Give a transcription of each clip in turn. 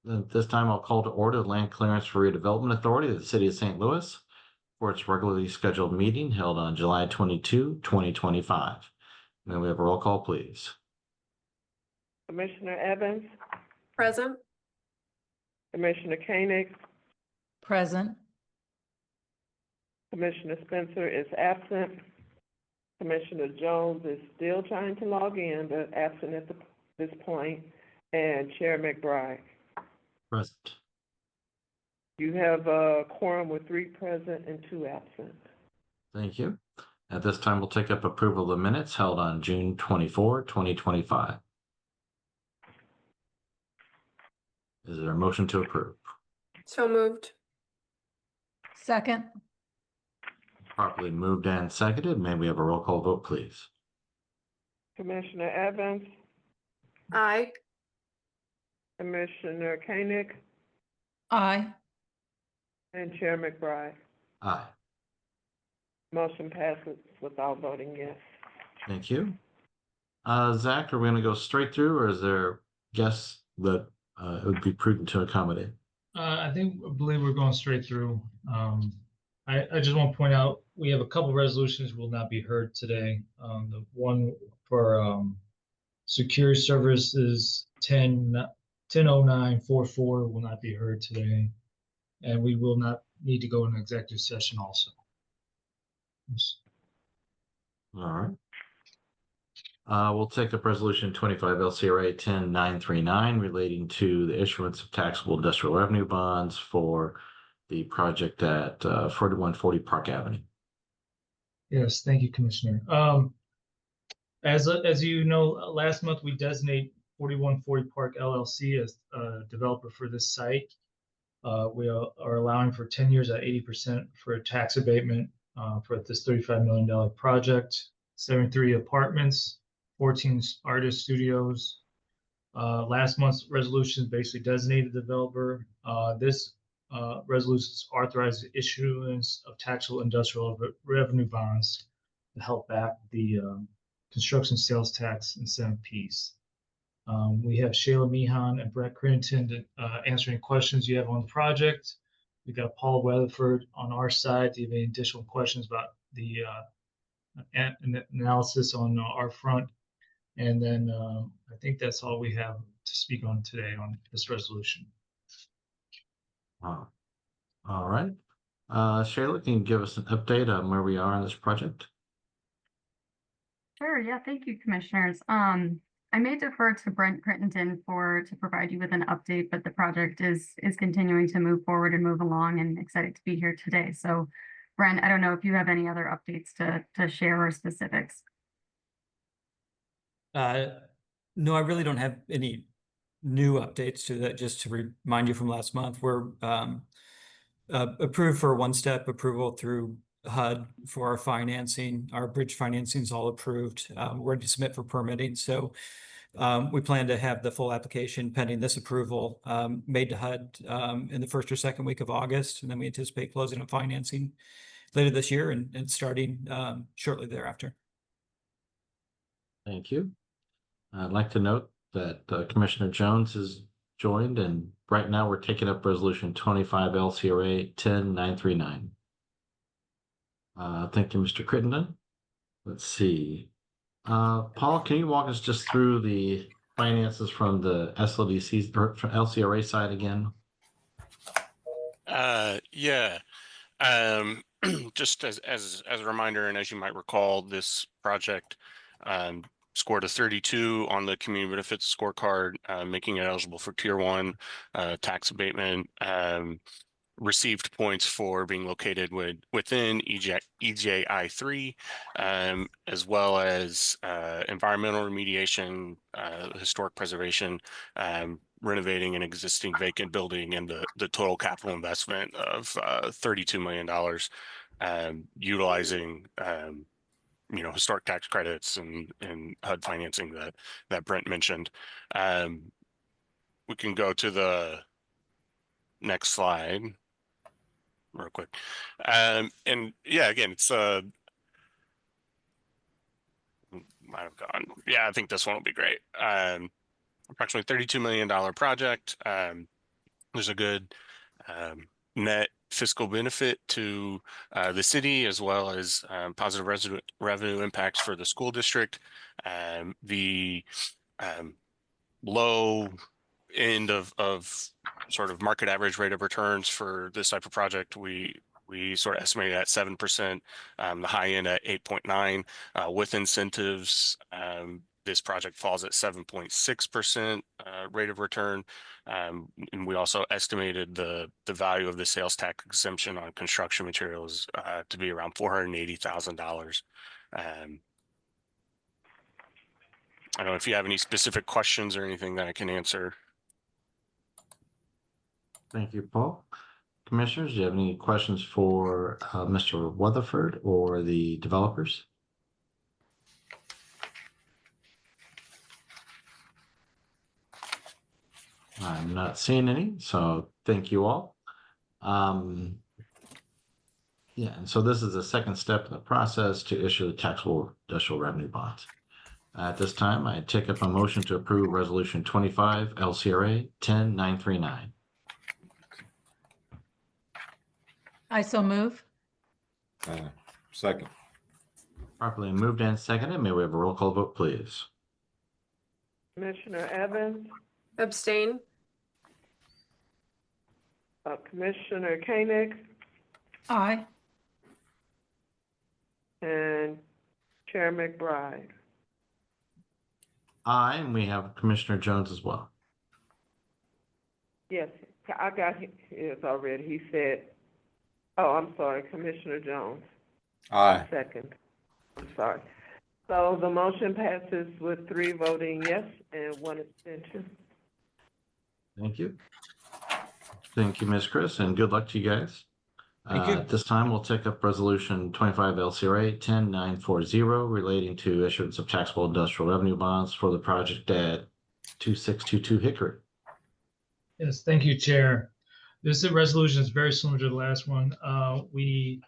At this time, I'll call to order the Land Clearance for Redevelopment Authority of the City of St. Louis for its regularly scheduled meeting held on July 22, 2025. May we have a roll call, please? Commissioner Evans, Present. Commissioner Koenig, Present. Commissioner Spencer is absent. Commissioner Jones is still trying to log in, but absent at this point. And Chair McBride. Present. You have a quorum with 3 present and 2 absent. Thank you. At this time, we'll take up approval of the minutes held on June 24, 2025. Is there a motion to approve? So moved. Second. Properly moved and seconded. May we have a roll call vote, please? Commissioner Evans, Aye. Commissioner Koenig, Aye. and Chair McBride. Aye. Motion passes without voting yes. Thank you. Zach, are we going to go straight through, or is there guests that it would be prudent to accommodate? I believe we're going straight through. I just want to point out, we have a couple resolutions will not be heard today. The one for security services 100944 will not be heard today. And we will not need to go into executive session also. All right. We'll take up resolution 25 LCRA 10939 relating to the issuance of taxable industrial revenue bonds for the project at 4140 Park Avenue. Yes, thank you, Commissioner. As you know, last month we designate 4140 Park LLC as a developer for this site. We are allowing for 10 years at 80% for a tax abatement for this $35 million project, 73 apartments, 14 artist studios. Last month's resolution basically designated the developer. This resolution authorized the issuance of taxable industrial revenue bonds to help back the construction sales tax incentive piece. We have Shayla Meehan and Brett Crittenden to answer any questions you have on the project. We got Paul Weatherford on our side. Do you have any additional questions about the analysis on our front? And then I think that's all we have to speak on today on this resolution. All right. Shayla, can you give us an update on where we are on this project? Sure. Yeah. Thank you, commissioners. I may defer to Brent Crittenden to provide you with an update, but the project is continuing to move forward and move along, and excited to be here today. So, Brent, I don't know if you have any other updates to share or specifics. No, I really don't have any new updates to that. Just to remind you from last month, we're approved for a one-step approval through HUD for our financing. Our bridge financing is all approved. We're ready to submit for permitting. So we plan to have the full application pending this approval made to HUD in the first or second week of August. And then we anticipate closing on financing later this year and starting shortly thereafter. Thank you. I'd like to note that Commissioner Jones has joined, and right now we're taking up resolution 25 LCRA 10939. Thank you, Mr. Crittenden. Let's see. Paul, can you walk us just through the finances from the SLDC or from LCRA side again? Yeah. Just as a reminder, and as you might recall, this project scored a 32 on the community benefits scorecard, making it eligible for tier 1 tax abatement. Received points for being located within EJI 3, as well as environmental remediation, historic preservation, renovating an existing vacant building, and the total capital investment of $32 million, utilizing historic tax credits and HUD financing that Brent mentioned. We can go to the next slide real quick. And yeah, again, it's might have gone. Yeah, I think this one will be great. Approximately $32 million project. there's a good net fiscal benefit to the city, as well as positive revenue impacts for the school district. The low end of sort of market average rate of returns for this type of project, we sort of estimated at 7%, the high end at 8.9. With incentives, this project falls at 7.6% rate of return. And we also estimated the value of the sales tax exemption on construction materials to be around $480,000. I don't know if you have any specific questions or anything that I can answer. Thank you, Paul. Commissioners, do you have any questions for Mr. Weatherford or the developers? I'm not seeing any, so thank you all. Yeah, and so this is the second step in the process to issue the taxable industrial revenue bonds. At this time, I take up a motion to approve Resolution 25 LCRA 10939. I so move. Second. Properly moved and seconded. May we have a roll call vote, please? Commissioner Evans, Abstain? Commissioner Koenig, Aye. and Chair McBride. Aye, and we have Commissioner Jones as well. Yes, I got his already. He said, oh, I'm sorry, Commissioner Jones. Aye. Second. I'm sorry. So the motion passes with 3 voting yes and 1 abstention. Thank you. Thank you, Ms. Chris, and good luck to you guys. Thank you. At this time, we'll take up Resolution 25 LCRA 10940 relating to issuance of taxable industrial revenue bonds for the project at 2622 Hickory. Yes, thank you, Chair. This resolution is very similar to the last one. We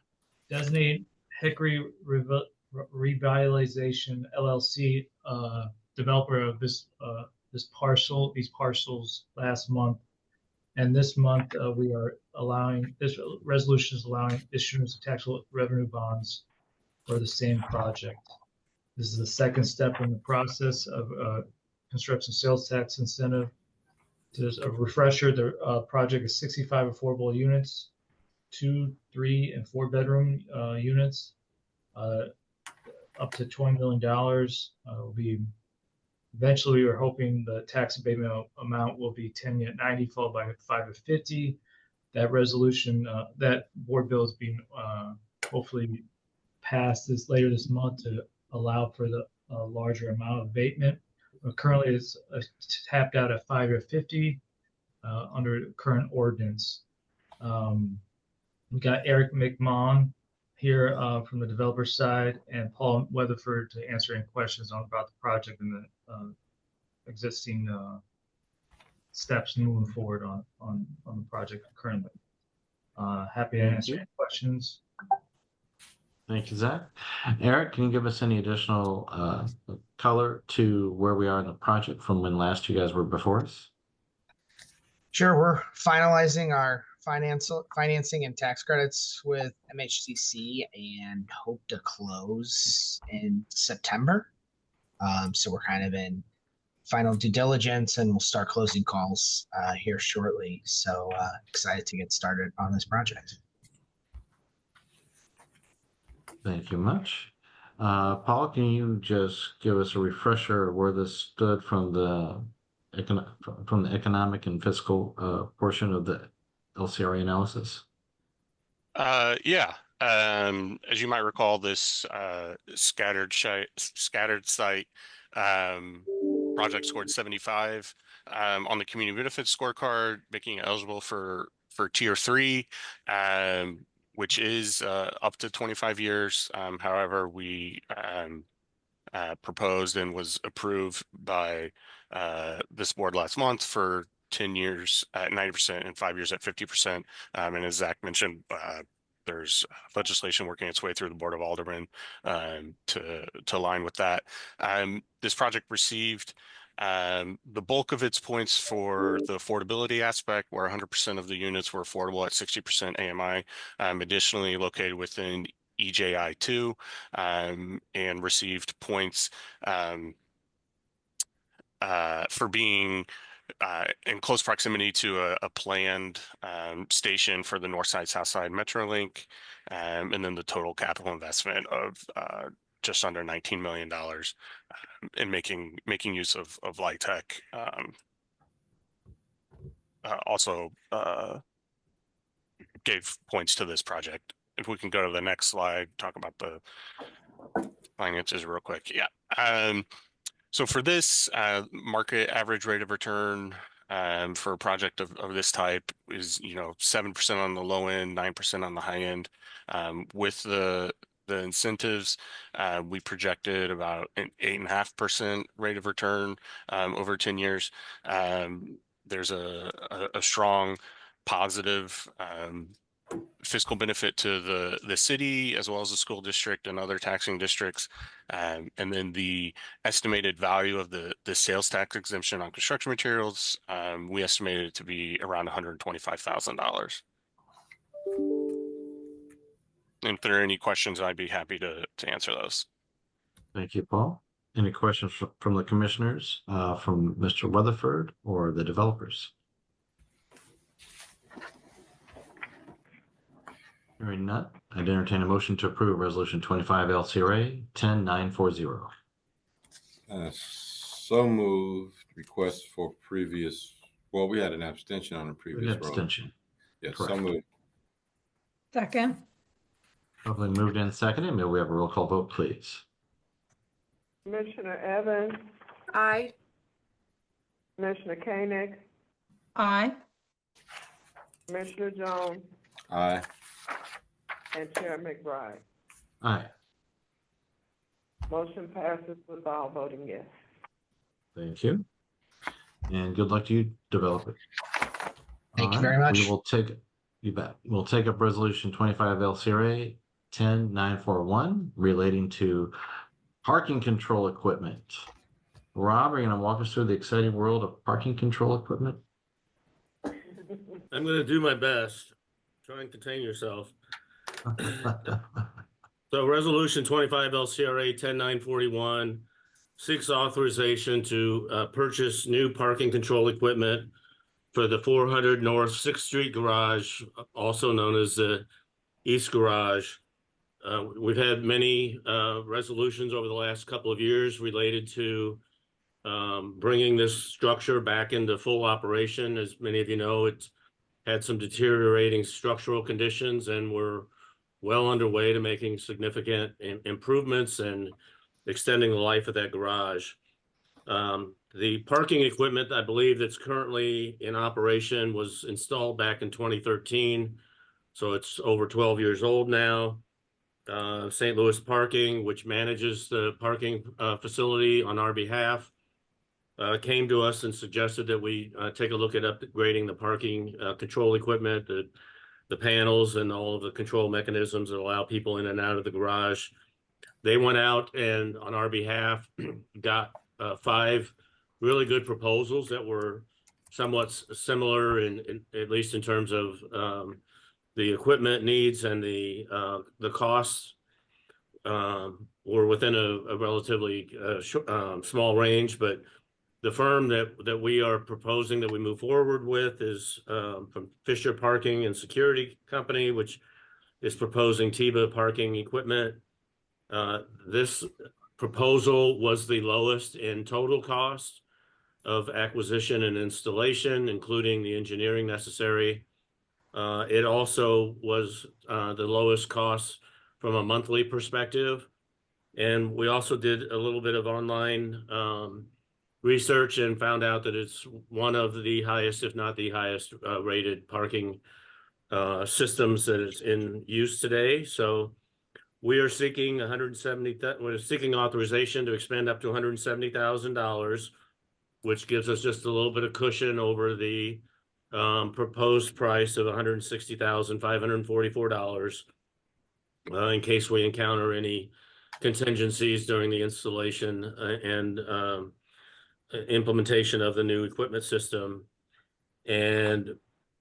designate Hickory Revitalization LLC, developer of these parcels last month. And this month, we are allowing, this resolution is allowing issuance of taxable revenue bonds for the same project. This is the second step in the process of construction sales tax incentive. There's a refresher, the project is 65 affordable units, 2, 3, and 4 bedroom units, up to $20 million. Will be eventually, we are hoping the tax abatement amount will be 10 at 90, followed by 5 at 50. That resolution, that board bill is being hopefully passed later this month to allow for the larger amount of abatement. Currently, it's tapped out at 5 at 50 under current ordinance. We got Eric McMahon here from the developer side, and Paul Weatherford to answer any questions about the project and the existing steps moving forward on the project currently. Happy to answer any questions. Thank you, Zach. Eric, can you give us any additional color to where we are in the project from when last you guys were before us? Sure, we're finalizing our financing and tax credits with MHCC and hope to close in September. So we're kind of in final due diligence, and we'll start closing calls here shortly. So excited to get started on this project. Thank you much. Paul, can you just give us a refresher of where this stood from the economic and fiscal portion of the LCRA analysis? Yeah. As you might recall, this scattered site project scored 75 on the community benefits scorecard, making it eligible for tier 3, which is up to 25 years. However, we proposed and was approved by this board last month for 10 years at 90% and 5 years at 50%. And as Zach mentioned, there's legislation working its way through the Board of Aldermen to align with that. This project received The bulk of its points for the affordability aspect, where 100% of the units were affordable at 60% AMI, additionally located within EJI 2, and received points for being in close proximity to a planned station for the North Side South Side Metrolink, and then the total capital investment of just under $19 million in making use of LIHTC. Also gave points to this project. If we can go to the next slide, talk about the finances real quick. Yeah. So for this market average rate of return for a project of this type is 7% on the low end, 9% on the high end. With the incentives, we projected about an 8.5% rate of return over 10 years. There's a strong positive fiscal benefit to the city as well as the school district and other taxing districts. And then the estimated value of the sales tax exemption on construction materials, we estimated it to be around $125,000. And if there are any questions, I'd be happy to answer those. Thank you, Paul. Any questions from the commissioners, from Mr. Weatherford or the developers? Hearing none, I'd entertain a motion to approve Resolution 25 LCRA 10940. So moved. Request for previous, well, we had an abstention on the previous roll. Abstention. Yes, Correct. so moved. Second. Probably moved in second. May we have a roll call vote, please? Commissioner Evans, Aye. Commissioner Koenig, Aye. Commissioner Jones, Aye. and Chair McBride. Aye. Motion passes with all voting yes. Thank you. And good luck to you, developer. Thank you very much. We will take, you bet. We'll take up Resolution 25 LCRA 10941 relating to parking control equipment. Rob, are you going to walk us through the exciting world of parking control equipment? I'm going to do my best. Try and contain yourself. So Resolution 25 LCRA 10941 seeks authorization to purchase new parking control equipment for the 400 North 6th Street Garage, also known as the East Garage. We've had many resolutions over the last couple of years related to bringing this structure back into full operation. As many of you know, it's had some deteriorating structural conditions, and we're well underway to making significant improvements and extending the life of that garage. The parking equipment, I believe, that's currently in operation was installed back in 2013, so it's over 12 years old now. St. Louis Parking, which manages the parking facility on our behalf, came to us and suggested that we take a look at upgrading the parking control equipment, the panels and all of the control mechanisms that allow people in and out of the garage. They went out and on our behalf got 5 really good proposals that were somewhat similar in at least in terms of the equipment needs, and the costs were within a relatively small range. But the firm that we are proposing that we move forward with is from Fisher Parking and Security Company, which is proposing TIBA parking equipment. This proposal was the lowest in total cost of acquisition and installation, including the engineering necessary. It also was the lowest cost from a monthly perspective. And we also did a little bit of online research and found out that it's one of the highest, if not the highest, rated parking systems that is in use today. So we are seeking we're seeking authorization to expend up to $170,000, which gives us just a little bit of cushion over the proposed price of $160,544 in case we encounter any contingencies during the installation and implementation of the new equipment system. And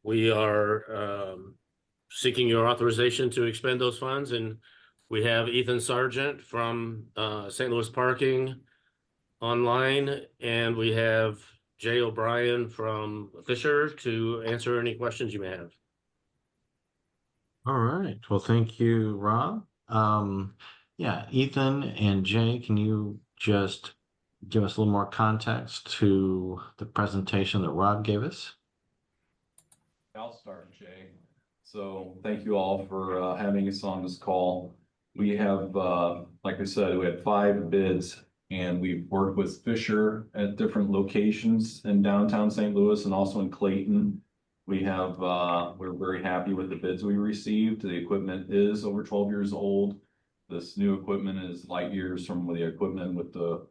we are seeking your authorization to expend those funds. And we have Ethan Sargent from St. Louis Parking online, and we have Jay O'Brien from Fisher to answer any questions you may have. All right. Well, thank you, Rob. Yeah, Ethan and Jay, can you just give us a little more context to the presentation that Rob gave us? I'll start, Jay. So thank you all for having us on this call. We have, like I said, we had 5 bids, and we've worked with Fisher at different locations in downtown St. Louis and also in Clayton. We have, we're very happy with the bids we received. The equipment is over 12 years old. This new equipment is light years from the equipment with the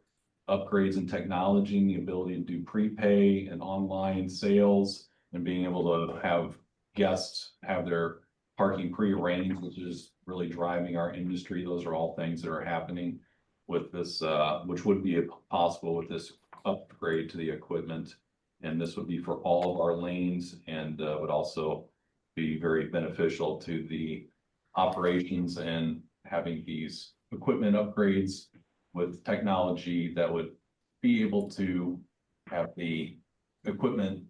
upgrades in technology and the ability to do prepay and online sales and being able to have guests have their parking prearranged, which is really driving our industry. Those are all things that are happening with this, which would be possible with this upgrade to the equipment. And this would be for all of our lanes and would also be very beneficial to the operations and having these equipment upgrades with technology that would be able to have the equipment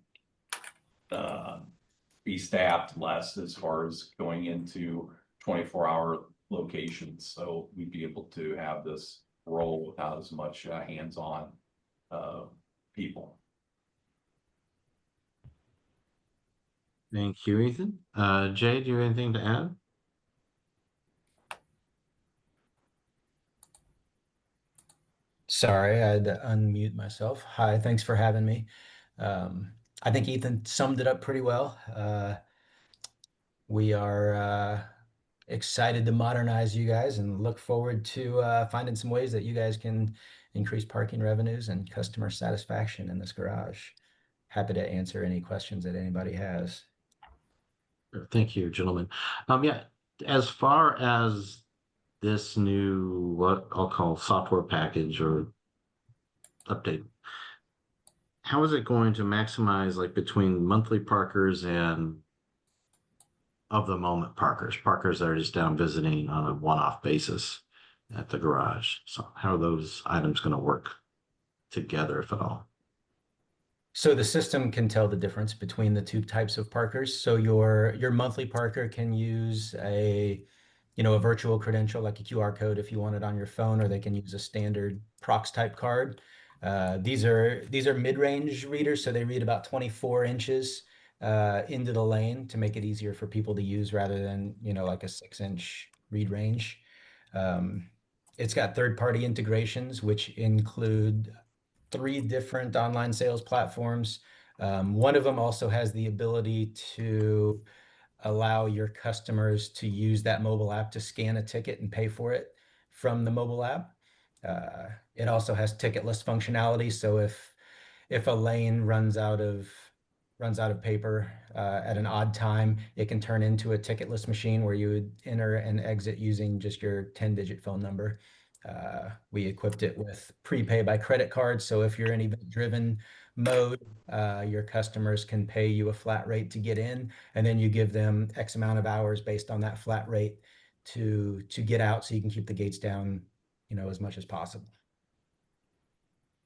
be staffed less as far as going into 24-hour locations. So we'd be able to have this roll without as much hands-on people. Thank you, Ethan. Jay, do you have anything to add? Sorry, I had to unmute myself. Hi, thanks for having me. I think Ethan summed it up pretty well. We are excited to modernize you guys and look forward to finding some ways that you guys can increase parking revenues and customer satisfaction in this garage. Happy to answer any questions that anybody has. Thank you, gentlemen. Yeah, as far as this new, what I'll call software package or update, how is it going to maximize like between monthly parkers and of the moment parkers that are just down visiting on a one-off basis at the garage? So how are those items going to work together, if at all? So the system can tell the difference between the 2 types of parkers. So your monthly parker can use a virtual credential like a QR code if you want it on your phone, or they can use a standard Prox type card. These are mid-range readers, so they read about 24 inches into the lane to make it easier for people to use rather than like a 6-inch read range. It's got third-party integrations, which include 3 different online sales platforms. One of them also has the ability to allow your customers to use that mobile app to scan a ticket and pay for it from the mobile app. It also has ticketless functionality. So if a lane runs out of paper at an odd time, it can turn into a ticketless machine where you would enter and exit using just your 10-digit phone number. We equipped it with prepay by credit card. So if you're in event-driven mode, your customers can pay you a flat rate to get in, and then you give them X amount of hours based on that flat rate to get out, so you can keep the gates down, as much as possible.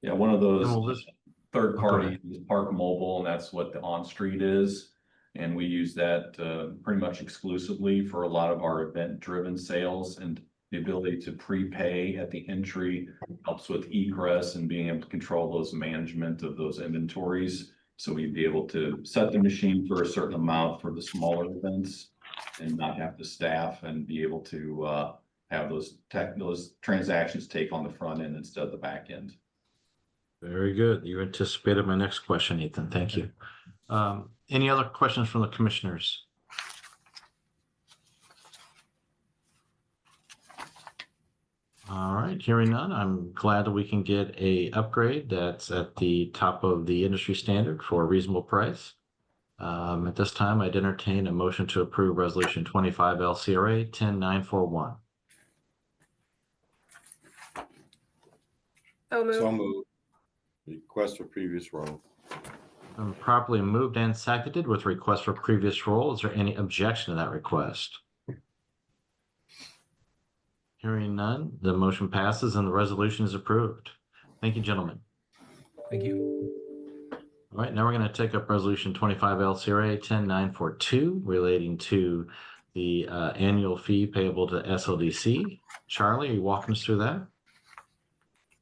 Yeah, one of those third Oh, party is Park Mobile, and that's what the on-street is. And we use that pretty much exclusively for a lot of our event-driven sales, and the ability to prepay at the entry helps with egress and being able to control those management of those inventories. So we'd be able to set the machine for a certain amount for the smaller events and not have to staff and be able to have those transactions take on the front end instead of the back end. Very good. You anticipated my next question, Ethan. Thank you. Any other questions from the commissioners? All right, hearing none, I'm glad that we can get a upgrade that's at the top of the industry standard for a reasonable price. At this time, I'd entertain a motion to approve Resolution 25 LCRA 10941. So moved. So moved. Request for previous roll. Properly moved and seconded with request for previous roll. Is there any objection to that request? Hearing none, the motion passes and the resolution is approved. Thank you, gentlemen. Thank you. All right, now we're going to take up resolution 25 LCRA 10942 relating to the annual fee payable to SLDC. Charlie, are you walking us through that?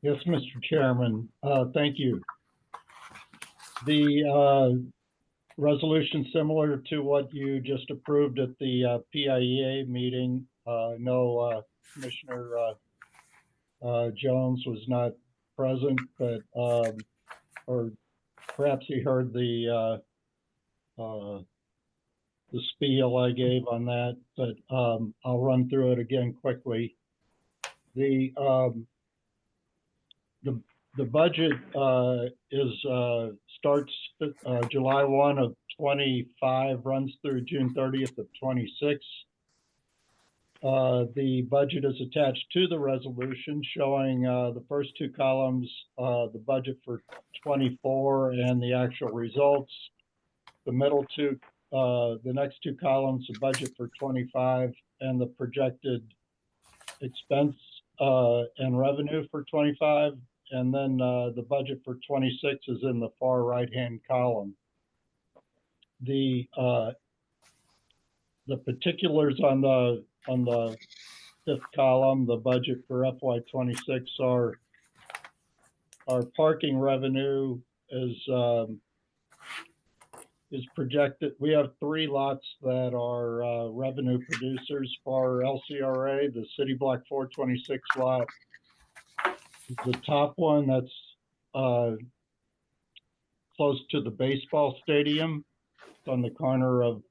Yes, Mr. Chairman. Thank you. The resolution similar to what you just approved at the PIEA meeting. No, Commissioner Jones was not present, but or perhaps he heard the spiel I gave on that, but I'll run through it again quickly. The budget starts July 1 of 25, runs through June 30th of 26. The budget is attached to the resolution showing the first two columns, the budget for 24 and the actual results. The middle two, the next two columns, the budget for 25 and the projected expense and revenue for 25. And then the budget for 26 is in the far right-hand column. The particulars on the fifth column, the budget for FY26 are our parking revenue is projected. We have 3 lots that are revenue producers for LCRA. The City Block 426 lot, the top one that's close to the baseball stadium. It's on the corner of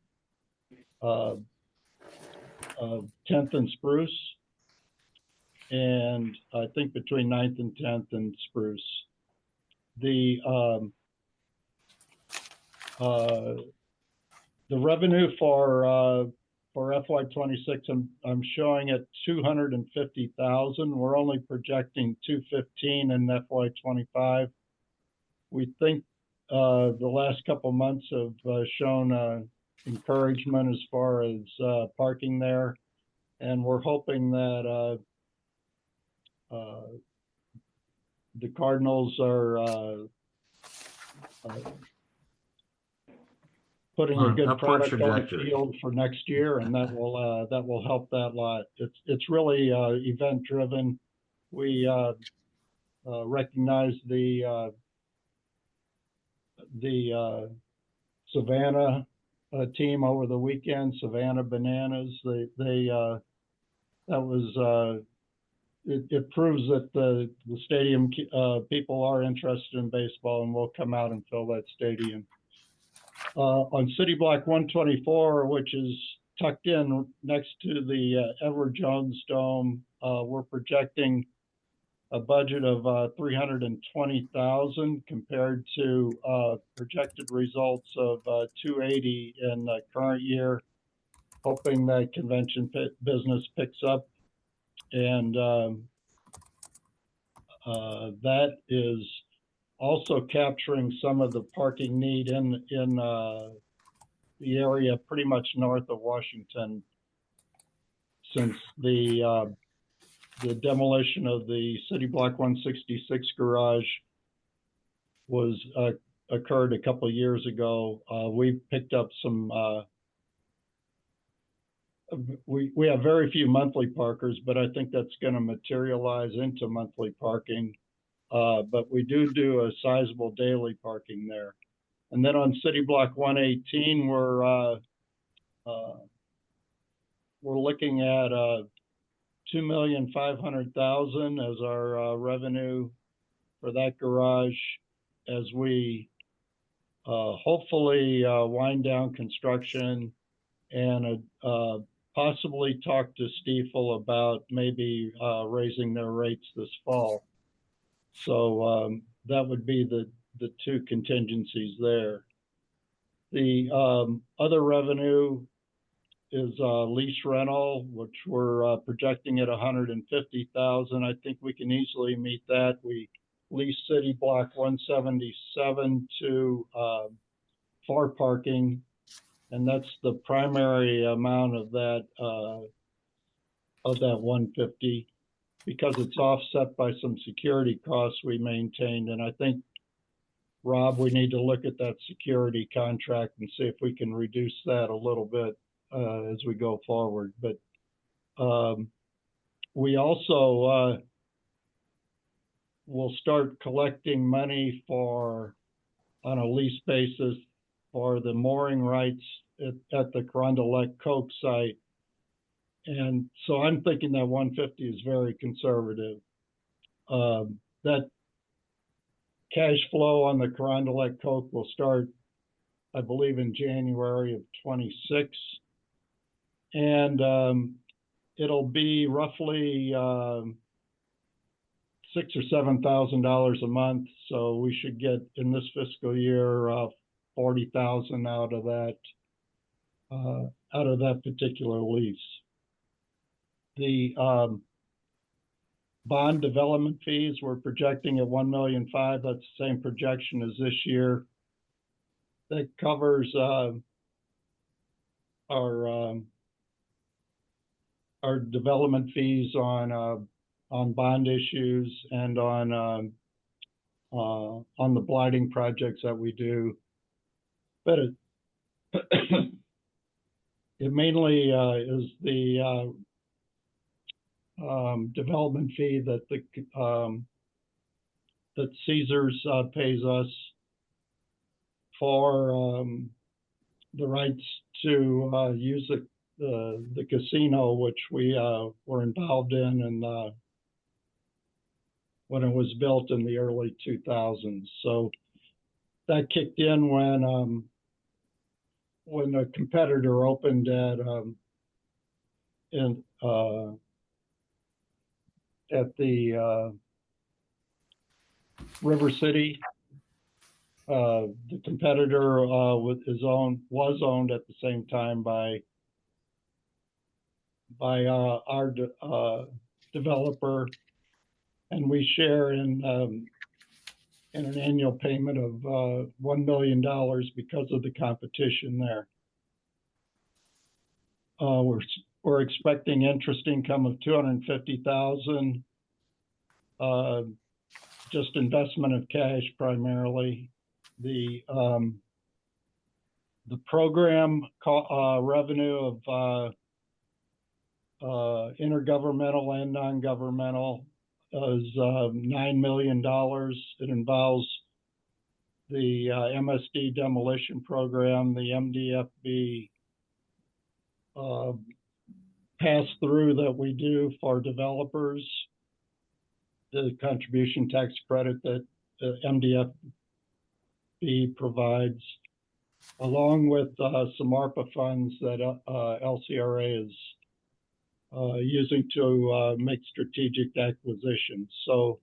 10th and Spruce, and I think between 9th and 10th and Spruce. The revenue for FY26, I'm showing at 250,000. We're only projecting 215 in FY25. We think the last couple months have shown encouragement as far as parking there, and we're hoping that the Cardinals are putting a good product on the field for next year, and that will help that lot. It's really event driven. We recognize the Savannah team over the weekend, Savannah Bananas. It proves that the stadium people are interested in baseball and will come out and fill that stadium. On City Block 124, which is tucked in next to the Edward Jones Dome, we're projecting a budget of 320,000 compared to projected results of 280 in the current year, hoping that convention business picks up. And that is also capturing some of the parking need in the area pretty much north of Washington, since the demolition of the City Block 166 garage was occurred a couple of years ago. We picked up some. We have very few monthly parkers, but I think that's going to materialize into monthly parking. But we do a sizable daily parking there. And then on City Block 118, we're looking at $2,500,000 as our revenue for that garage, as we hopefully wind down construction and possibly talk to Stiefel about maybe raising their rates this fall. So that would be the 2 contingencies there. The other revenue is lease rental, which we're projecting at 150,000. I think we can easily meet that. We lease city block 177 to for parking, and that's the primary amount of that 150, because it's offset by some security costs we maintained. And I think, Rob, we need to look at that security contract and see if we can reduce that a little bit as we go forward. But we also will start collecting money for, on a lease basis, for the mooring rights at the Carondelet Coke site. And so I'm thinking that 150 is very conservative. That cash flow on the Carondelet Coke will start, I believe, in January of 26. And it'll be roughly $6,000 or $7,000 a month. So we should get in this fiscal year 40,000 out of that particular lease. The bond development fees, we're projecting at $1.5 million. That's the same projection as this year. That covers our development fees on bond issues and on the blighting projects that we do. But it mainly is the development fee that that Caesars pays us for the rights to use the casino, which we were involved in and when it was built in the early 2000s. So that kicked in when a competitor opened at the River City. The competitor was owned at the same time by our developer, and we share in an annual payment of $1 million because of the competition there. We're expecting interest income of $250,000, just investment of cash primarily. The program revenue of intergovernmental and non-governmental is $9 million. It involves the MSD demolition program, the MDFB pass-through that we do for developers, the contribution tax credit that MDFB provides, along with some ARPA funds that LCRA is using to make strategic acquisitions. So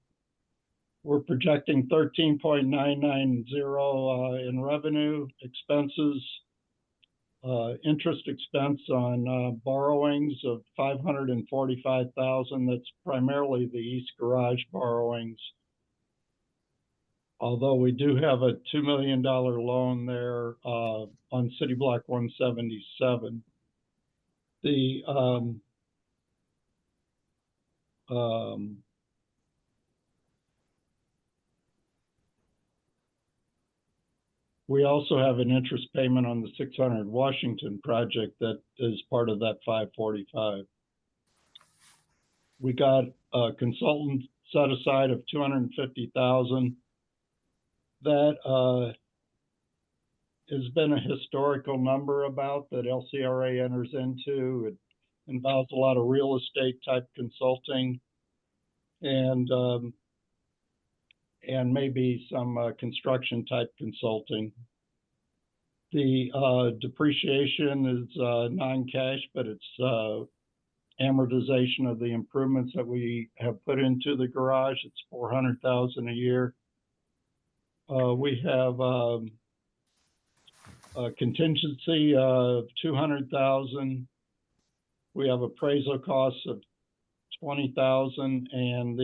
we're projecting 13.990 in revenue. Expenses, interest expense on borrowings of $545,000. That's primarily the East Garage borrowings. Although we do have a $2 million loan there on City Block 177. We also have an interest payment on the 600 Washington project that is part of that 545. We got a consultant set aside of $250,000. That has been a historical number about that LCRA enters into. It involves a lot of real estate type consulting and maybe some construction type consulting. The depreciation is non-cash, but it's amortization of the improvements that we have put into the garage. It's $400,000 a year. We have a contingency of $200,000. We have appraisal costs of $20,000, and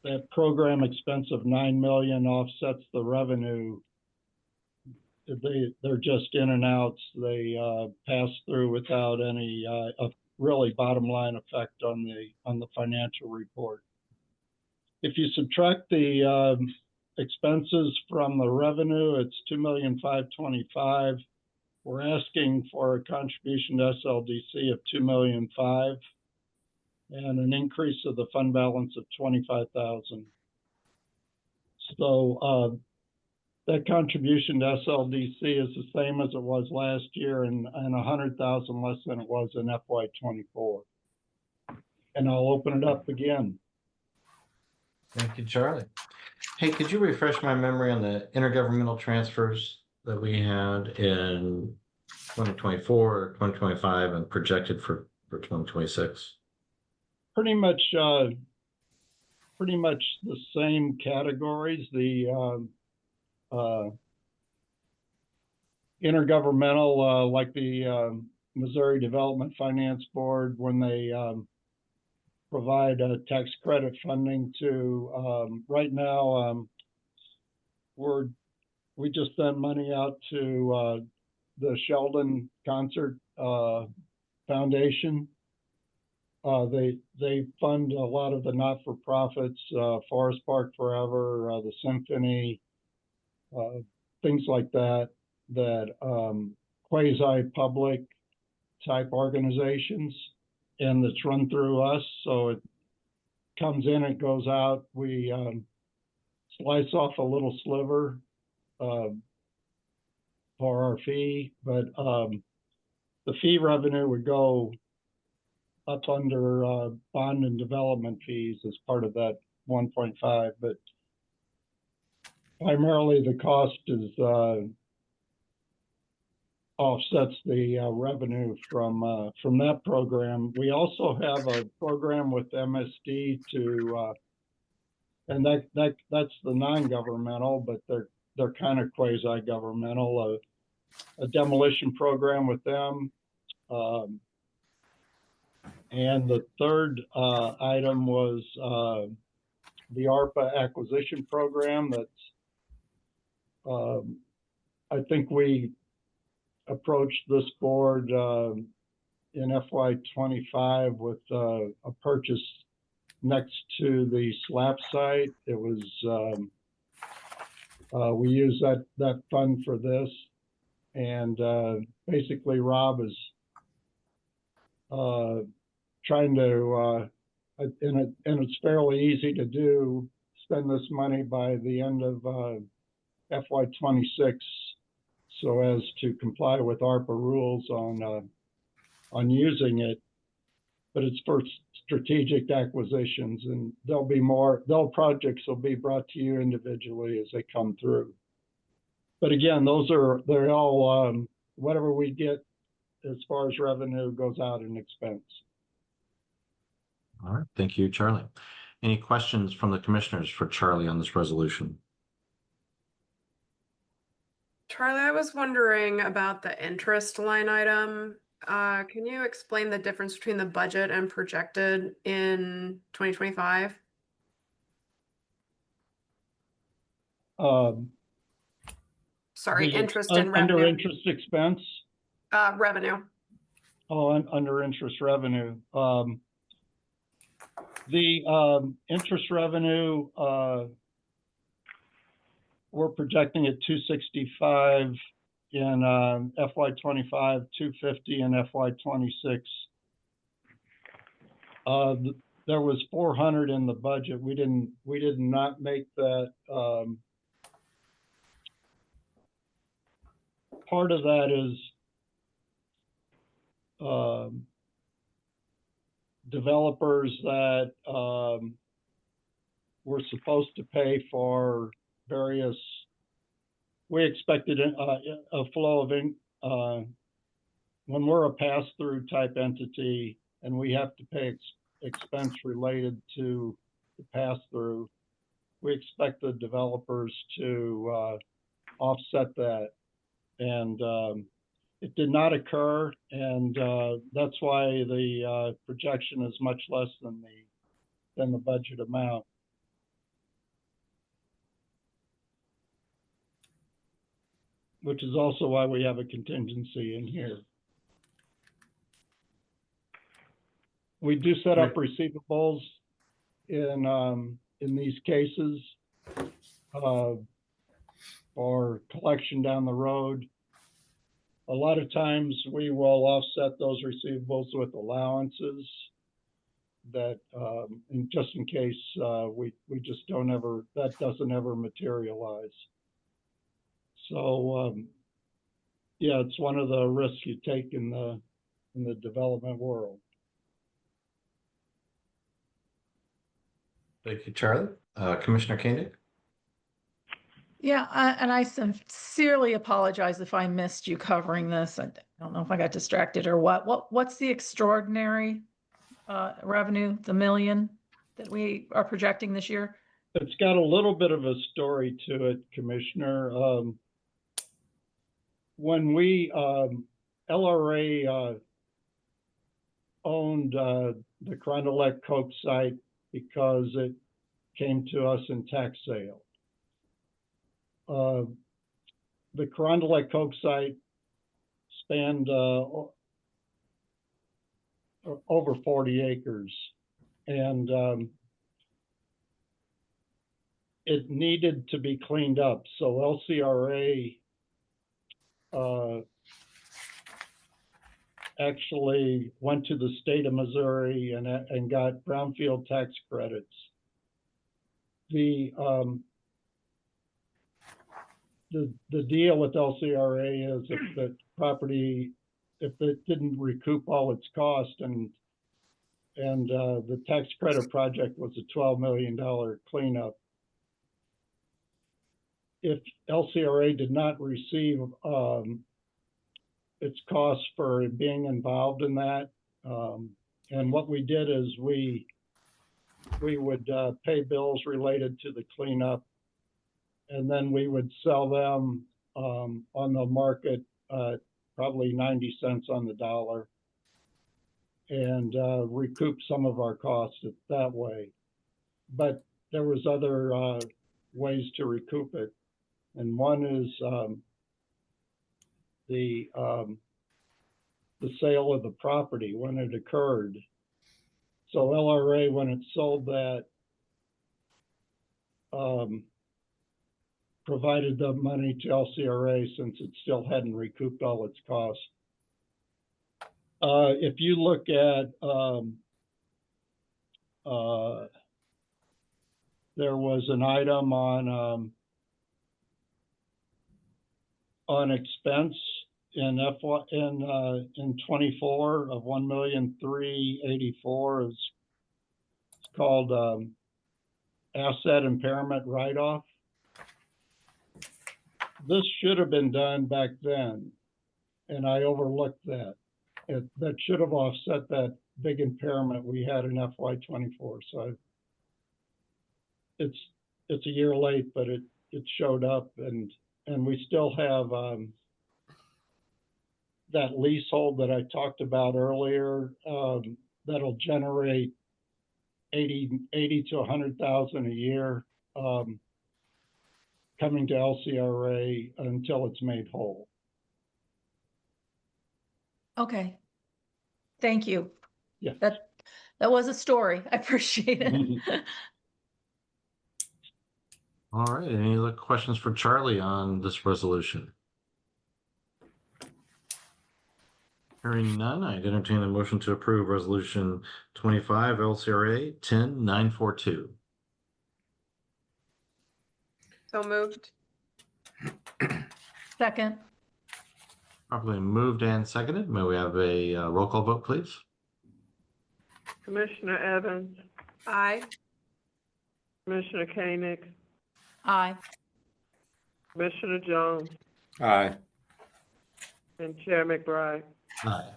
that program expense of 9 million offsets the revenue. They're just in and outs. They pass through without any really bottom line effect on the financial report. If you subtract the expenses from the revenue, it's 2,525,000. We're asking for a contribution to SLDC of 2,500,000 and an increase of the fund balance of 25,000. So that contribution to SLDC is the same as it was last year and 100,000 less than it was in FY24. And I'll open it up again. Thank you, Charlie. Hey, could you refresh my memory on the intergovernmental transfers that we had in 2024 or 2025 and projected for 2026? Pretty much the same categories. The intergovernmental, like the Missouri Development Finance Board, when they provide tax credit funding to, right now, we just send money out to the Sheldon Concert Foundation. They fund a lot of the not-for-profits, Forest Park Forever, the Symphony, things like that, quasi-public type organizations, and it's run through us. So it comes in, it goes out. We slice off a little sliver for our fee, but the fee revenue would go up under bond and development fees as part of that 1.5, but primarily the cost is offsets the revenue from that program. We also have a program with MSD to, and that's the non-governmental, but they're kind of quasi-governmental. A demolition program with them. And the third item was the ARPA acquisition program. That's, I think we approached this board in FY25 with a purchase next to the SLAP site. It was, we used that fund for this. And basically Rob is trying to, and it's fairly easy to do, spend this money by the end of FY26 so as to comply with ARPA rules on using it. But it's for strategic acquisitions, and projects will be brought to you individually as they come through. But again, they're all, whatever we get as far as revenue goes out in expense. All right, thank you, Charlie. Any questions from the commissioners for Charlie on this resolution? Charlie, I was wondering about the interest line item. Can you explain the difference between the budget and projected in 2025? Sorry, interest and revenue. Under interest expense? Revenue. Oh, under interest revenue. The interest revenue, we're projecting at 265 in FY25, 250 in FY26. There was 400 in the budget. We did not make that. Part of that is developers that were supposed to pay for various. We expected a flow of when we're a pass-through type entity and we have to pay expense related to the pass-through, we expect the developers to offset that. And it did not occur, and that's why the projection is much less than the budget amount. which is also why we have a contingency in here. We do set up receivables in these cases for collection down the road. A lot of times we will offset those receivables with allowances that, just in case we just don't ever, that doesn't ever materialize. So yeah, it's one of the risks you take in the development world. Thank you, Charlie. Commissioner Koenig? Yeah, and I sincerely apologize if I missed you covering this. I don't know if I got distracted or what. What's the extraordinary revenue, the million that we are projecting this year? It's got a little bit of a story to it, Commissioner. When we, LRA owned the Carondelet Coke site because it came to us in tax sale. The Carondelet Coke site spanned over 40 acres, and it needed to be cleaned up. So LCRA actually went to the state of Missouri and got brownfield tax credits. The deal with LCRA is if the property, if it didn't recoup all its cost, and the tax credit project was a $12 million cleanup. If LCRA did not receive its costs for being involved in that, and what we did is we would pay bills related to the cleanup, and then we would sell them on the market, probably 90 cents on the dollar, and recoup some of our costs that way. But there was other ways to recoup it, and one is the sale of the property when it occurred. So LRA, when it sold that, provided the money to LCRA since it still hadn't recouped all its costs. If you look at, there was an item on expense in in 24 of 1,384,000. It's called asset impairment write-off. This should have been done back then, and I overlooked that. That should have offset that big impairment we had in FY24. So it's a year late, but it showed up, and we still have that leasehold that I talked about earlier, that'll generate 80 to 100,000 a year, coming to LCRA until it's made whole. Okay. Thank you. Yeah. That was a story. I appreciate it. All right, any other questions for Charlie on this resolution? Hearing none, I'd entertain a motion to approve resolution 25 LCRA 10942. So moved. Second. Properly moved and seconded. May we have a roll call vote, please? Commissioner Evans, Aye. Commissioner Koenig, Aye. Commissioner Jones, Aye. and Chair McBride. Aye.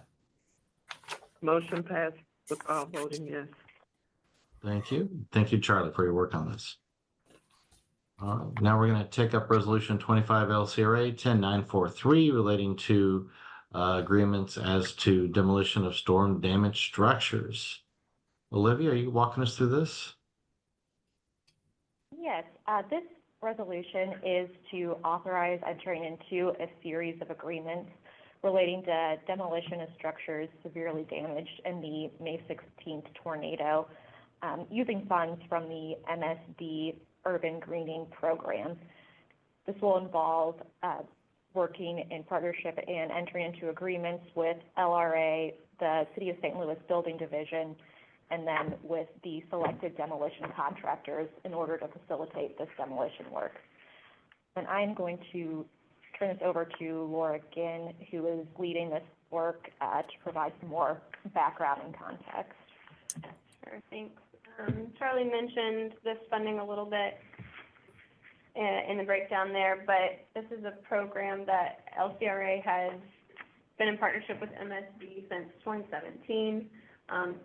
Motion passed with all voting yes. Thank you. Thank you, Charlie, for your work on this. All right, now we're going to take up resolution 25 LCRA 10943 relating to agreements as to demolition of storm damaged structures. Olivia, are you walking us through this? Yes, this resolution is to authorize entering into a series of agreements relating to demolition of structures severely damaged in the May 16th tornado, using funds from the MSD Urban Greening Program. This will involve working in partnership and entering into agreements with LRA, the City of St. Louis Building Division, and then with the selected demolition contractors in order to facilitate this demolition work. And I'm going to turn this over to Laura Ginn, who is leading this work to provide some more background and context. Sure, thanks. Charlie mentioned this funding a little bit in the breakdown there, but this is a program that LCRA has been in partnership with MSD since 2017,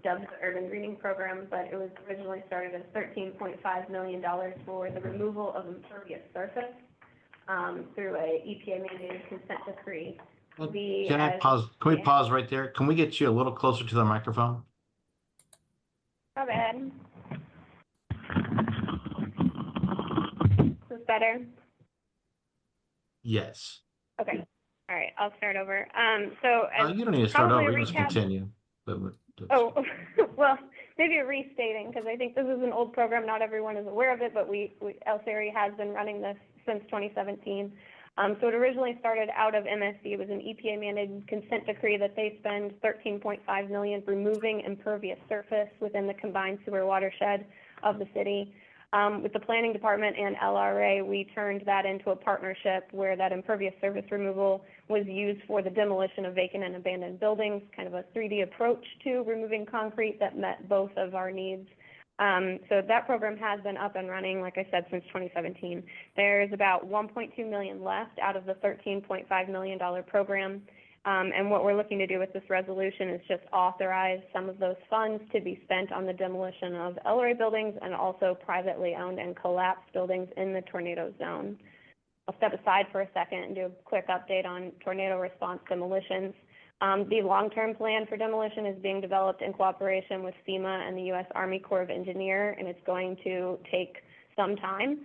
dubbed the Urban Greening Program, but it was originally started as $13.5 million for the removal of impervious surface through a EPA mandated consent decree. Can I pause? Can we pause right there? Can we get you a little closer to the microphone? Not bad. Is this better? Yes. Okay. All right. I'll start over. You don't need to start over. You recap. just continue. Oh, well, maybe a restating, because I think this is an old program. Not everyone is aware of it, but LCRA has been running this since 2017. So it originally started out of MSD. It was an EPA mandated consent decree that they spend $13.5 million removing impervious surface within the combined sewer watershed of the city. With the planning department and LRA, we turned that into a partnership where that impervious surface removal was used for the demolition of vacant and abandoned buildings, kind of a 3D approach to removing concrete that met both of our needs. So that program has been up and running, like I said, since 2017. There's about $1.2 million left out of the $13.5 million program. And what we're looking to do with this resolution is just authorize some of those funds to be spent on the demolition of LRA buildings and also privately owned and collapsed buildings in the tornado zone. I'll step aside for a second and do a quick update on tornado response demolitions. The long-term plan for demolition is being developed in cooperation with FEMA and the U.S. Army Corps of Engineers, and it's going to take some time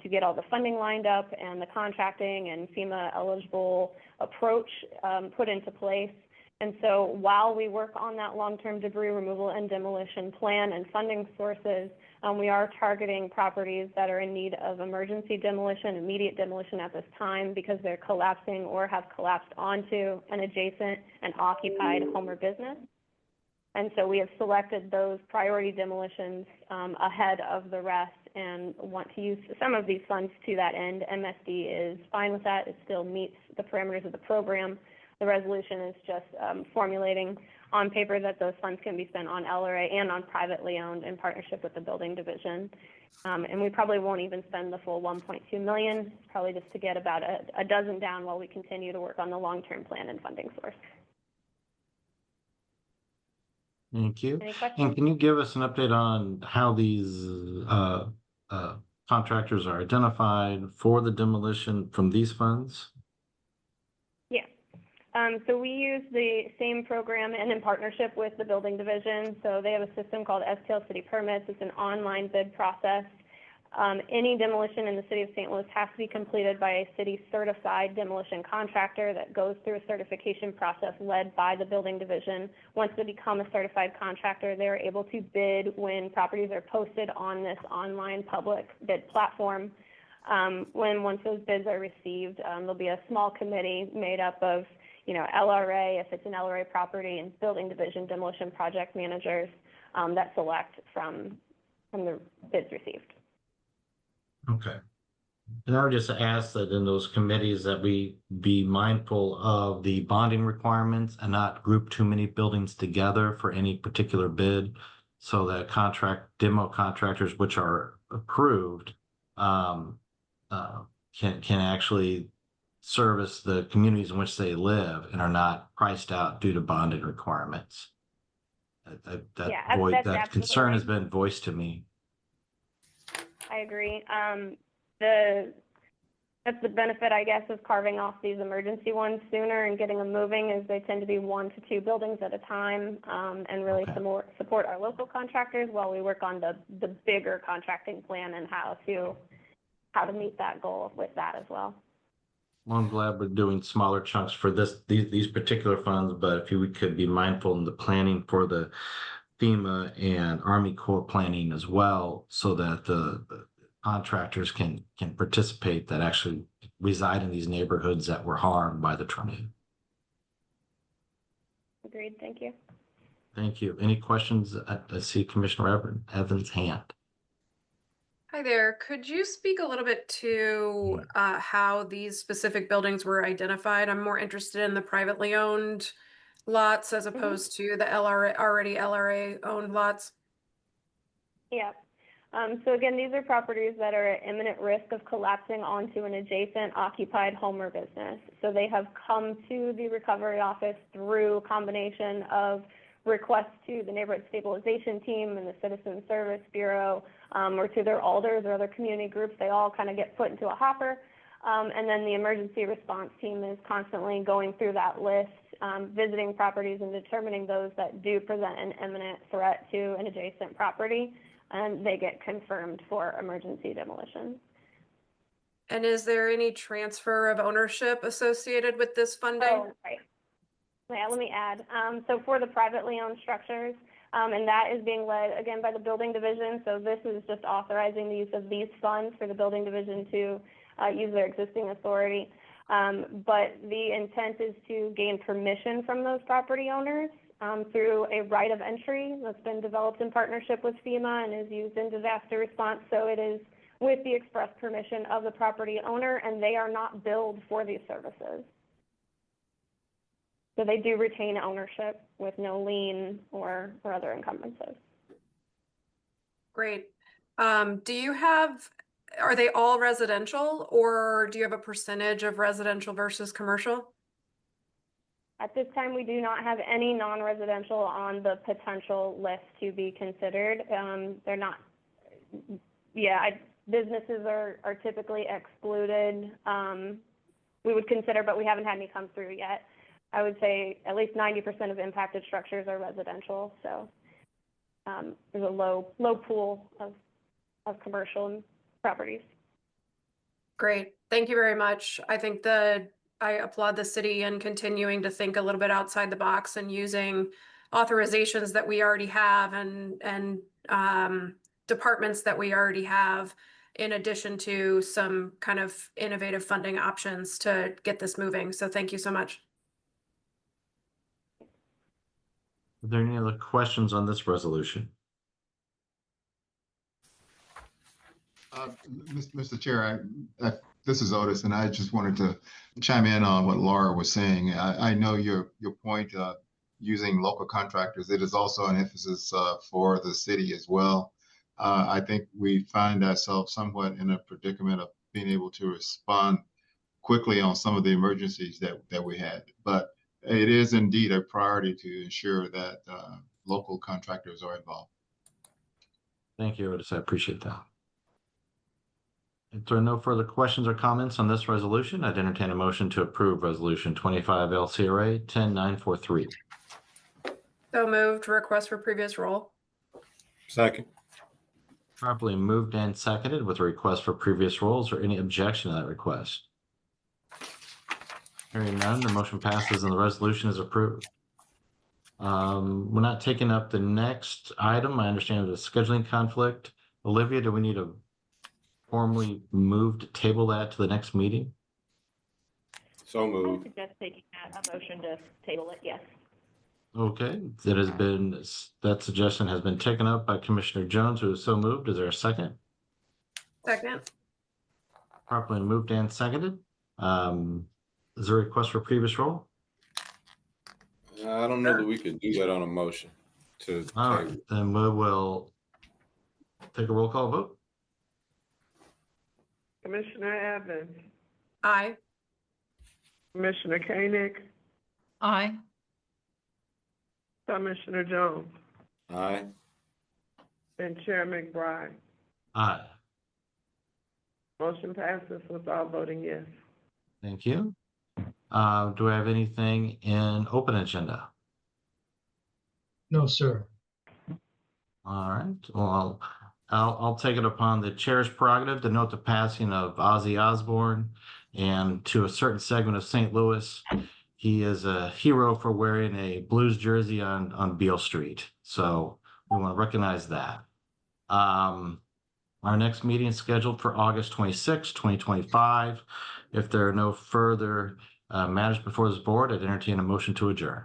to get all the funding lined up and the contracting and FEMA eligible approach put into place. And so while we work on that long-term debris removal and demolition plan and funding sources, we are targeting properties that are in need of emergency demolition, immediate demolition at this time because they're collapsing or have collapsed onto an adjacent and occupied home or business. And so we have selected those priority demolitions ahead of the rest and want to use some of these funds to that end. MSD is fine with that. It still meets the parameters of the program. The resolution is just formulating on paper that those funds can be spent on LRA and on privately owned in partnership with the building division. And we probably won't even spend the full $1.2 million, probably just to get about a dozen down while we continue to work on the long-term plan and funding source. Thank you. Any questions? And can you give us an update on how these contractors are identified for the demolition from these funds? Yeah. So we use the same program and in partnership with the building division. So they have a system called STL City Permits. It's an online bid process. Any demolition in the city of St. Louis has to be completed by a city certified demolition contractor that goes through a certification process led by the building division. Once they become a certified contractor, they're able to bid when properties are posted on this online public bid platform. Once those bids are received, there'll be a small committee made up of, LRA, if it's an LRA property, and building division demolition project managers that select from the bids received. Okay. And I would just ask that in those committees that we be mindful of the bonding requirements and not group too many buildings together for any particular bid, so that demo contractors, which are approved, can actually service the communities in which they live and are not priced out due to bonding requirements. That concern has been voiced to me. I agree. That's the benefit, I guess, of carving off these emergency ones sooner and getting them moving, is they tend to be 1 to 2 buildings at a time, and really support our local contractors while we work on the bigger contracting plan and how to how to meet that goal with that as well. Well, I'm glad we're doing smaller chunks for these particular funds, but if we could be mindful in the planning for the FEMA and Army Corps planning as well, so that the contractors can participate that actually reside in these neighborhoods that were harmed by the tornado. Agreed, thank you. Thank you. Any questions? I see Commissioner Evans' hand. Hi there. Could you speak a little bit to how these specific buildings were identified? I'm more interested in the privately owned lots as opposed to the already LRA owned lots. Yeah. So again, these are properties that are at imminent risk of collapsing onto an adjacent occupied home or business. So they have come to the recovery office through a combination of requests to the Neighborhood Stabilization Team and the Citizen Service Bureau, or to their alders or other community groups. They all kind of get put into a hopper. And then the emergency response team is constantly going through that list, visiting properties and determining those that do present an imminent threat to an adjacent property, and they get confirmed for emergency demolition. And is there any transfer of ownership associated with this funding? Oh, right. Yeah, let me add. So for the privately owned structures, and that is being led, again, by the building division. So this is just authorizing the use of these funds for the building division to use their existing authority. But the intent is to gain permission from those property owners through a right of entry that's been developed in partnership with FEMA and is used in disaster response. So it is with the express permission of the property owner, and they are not billed for these services. So they do retain ownership with no lien or other encumbrances. Great. Are they all residential, or do you have a percentage of residential versus commercial? At this time, we do not have any non-residential on the potential list to be considered. They're not, businesses are typically excluded. We would consider, but we haven't had any come through yet. I would say at least 90% of impacted structures are residential, so there's a low pool of commercial properties. Great. Thank you very much. I think I applaud the city in continuing to think a little bit outside the box and using authorizations that we already have and departments that we already have, in addition to some kind of innovative funding options to get this moving. So thank you so much. Are there any other questions on this resolution? Mr. Chair, this is Otis, and I just wanted to chime in on what Laura was saying. I know your point using local contractors. It is also an emphasis for the city as well. I think we find ourselves somewhat in a predicament of being able to respond quickly on some of the emergencies that we had. But it is indeed a priority to ensure that local contractors are involved. Thank you, Otis. I appreciate that. If there are no further questions or comments on this resolution, I'd entertain a motion to approve Resolution 25 LCRA 10943. So moved. Request for previous roll. Second. Properly moved and seconded with a request for previous rolls, or any objection to that request? Hearing none, the motion passes and the resolution is approved. We're not taking up the next item. I understand there's a scheduling conflict. Olivia, do we need to formally move to table that to the next meeting? So I moved. suggest taking a motion to table it, yes. Okay, that suggestion has been taken up by Commissioner Jones, who is so moved. Is there a second? Second. Properly moved and seconded. Is there a request for previous roll? I don't know that we could do that on a motion to All table. right, then we will take a roll call vote. Commissioner Evans, Aye. Commissioner Koenig, Aye. Commissioner Jones, Aye. and Chair McBride. Aye. Motion passes with all voting yes. Thank you. Do I have anything in open agenda? No, sir. All right. Well, I'll take it upon the chair's prerogative to note the passing of Ozzy Osbourne, and to a certain segment of St. Louis, he is a hero for wearing a Blues jersey on Beale Street. So we want to recognize that. Our next meeting is scheduled for August 26, 2025. If there are no further matters before this board, I'd entertain a motion to adjourn.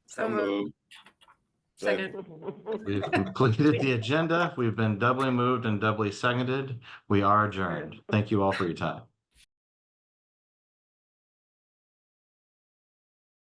So moved. Second. We've completed the agenda. We've been doubly moved and doubly seconded. We are adjourned. Thank you all for your time.